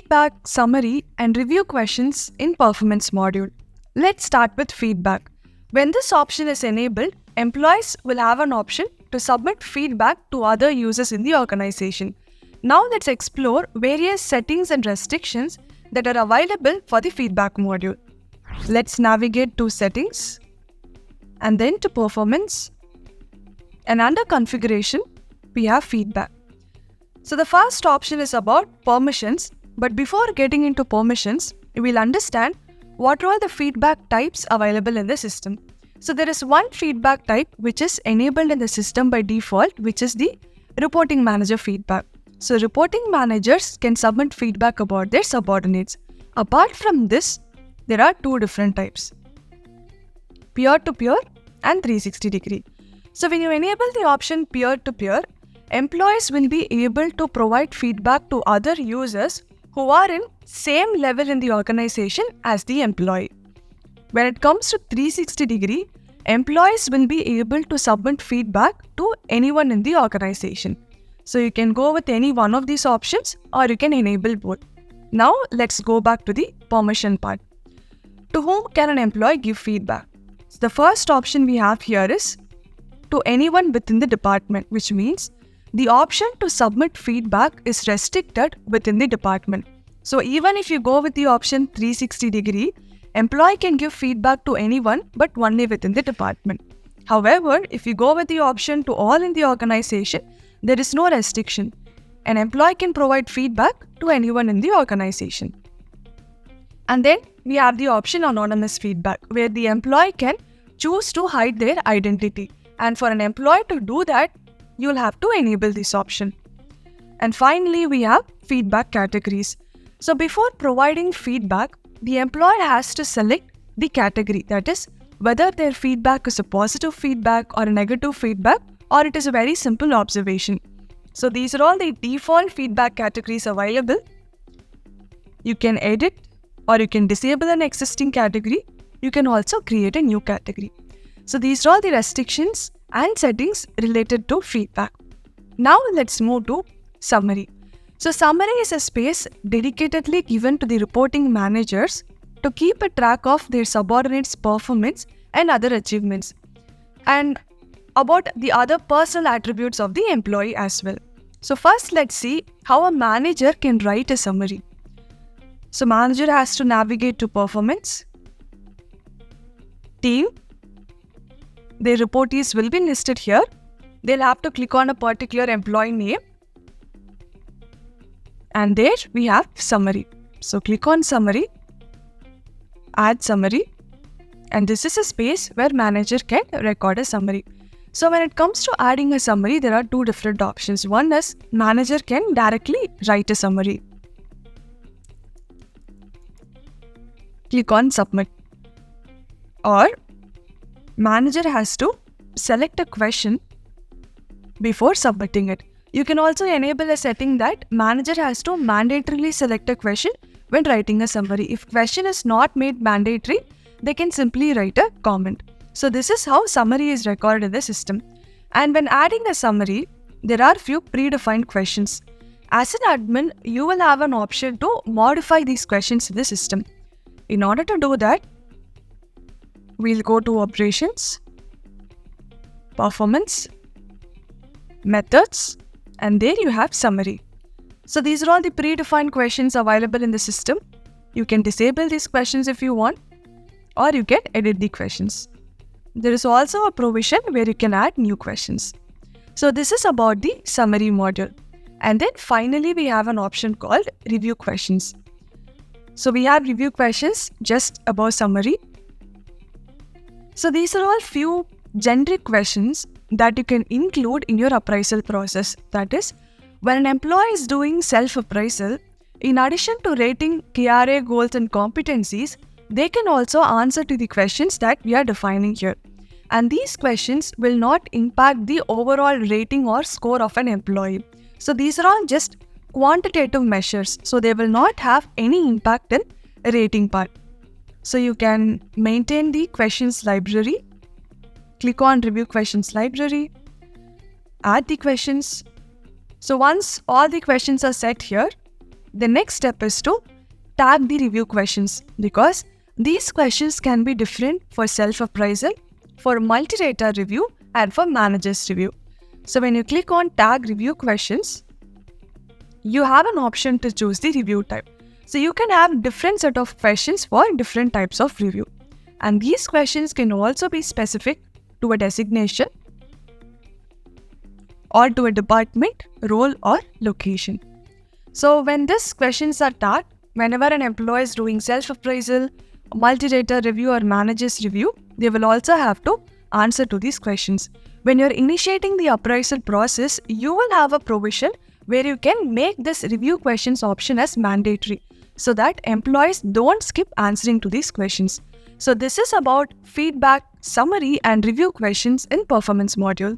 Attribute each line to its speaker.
Speaker 1: feedback, summary, and review questions in performance module. Let's start with feedback. When this option is enabled, employees will have an option to submit feedback to other users in the organization. Now let's explore various settings and restrictions that are available for the feedback module. Let's navigate to settings and then to performance, and under configuration we have feedback. So the first option is about permissions, but before getting into permissions, we'll understand what are the feedback types available in the system. So there is one feedback type which is enabled in the system by default, which is the reporting manager feedback. So reporting managers can submit feedback about their subordinates. Apart from this, there are two different types: peer-to-peer and 360-degree. So when you enable the option peer-to-peer, employees will be able to provide feedback to other users who are in same level in the organization as the employee. When it comes to 360-degree, employees will be able to submit feedback to anyone in the organization. So you can go with any one of these options or you can enable both. Now let's go back to the permission part. To whom can an employee give feedback? So the first option we have here is to anyone within the department, which means the option to submit feedback is restricted within the department. So even if you go with the option 360-degree, employee can give feedback to anyone but only within the department. However, if you go with the option to all in the organization, there is no restriction. An employee can provide feedback to anyone in the organization. And then we have the option anonymous feedback, where the employee can choose to hide their identity. And for an employee to do that, you'll have to enable this option. And finally, we have feedback categories. So before providing feedback, the employee has to select the category, that is, whether their feedback is a positive feedback or a negative feedback, or it is a very simple observation. So these are all the default feedback categories available. You can edit or you can disable an existing category. You can also create a new category. So these are all the restrictions and settings related to feedback. Now let's move to summary. So summary is a space dedicatedly given to the reporting managers to keep a track of their subordinates' performance and other achievements, and about the other personal attributes of the employee as well. So first let's see how a manager can write a summary. So manager has to navigate to performance, team. Their reportees will be listed here. They'll have to click on a particular employee name. And there we have summary. So click on summary, add summary, and this is a space where manager can record a summary. So when it comes to adding a summary, there are two different options. One is manager can directly write a summary. Click on submit. Or manager has to select a question before submitting it. You can also enable a setting that manager has to mandatorily select a question when writing a summary. If question is not made mandatory, they can simply write a comment. So this is how summary is recorded in the system. And when adding a summary, there are few predefined questions. As an admin, you will have an option to modify these questions in the system. In order to do that, we'll go to operations, performance, methods, and there you have summary. So these are all the predefined questions available in the system. You can disable these questions if you want, or you can edit the questions. There is also a provision where you can add new questions. So this is about the summary module. And then finally we have an option called review questions. So we have review questions just above summary. So these are all few generic questions that you can include in your appraisal process. That is, when an employee is doing self-appraisal, in addition to rating KRA goals and competencies, they can also answer to the questions that we are defining here. And these questions will not impact the overall rating or score of an employee. So these are all just quantitative measures. So they will not have any impact in rating part. So you can maintain the questions library. Click on review questions library. Add the questions. So once all the questions are set here, the next step is to tag the review questions, because these questions can be different for self-appraisal, for multi-rater review, and for manager's review. So when you click on tag review questions, you have an option to choose the review type. So you can have different set of questions for different types of review. And these questions can also be specific to a designation or to a department, role, or location. So when these questions are tagged, whenever an employee is doing self-appraisal, multi-rater review, or manager's review, they will also have to answer to these questions. When you're initiating the appraisal process, you will have a provision where you can make this review questions option as mandatory, so that employees don't skip answering to these questions. So this is about feedback, summary, and review questions in performance module.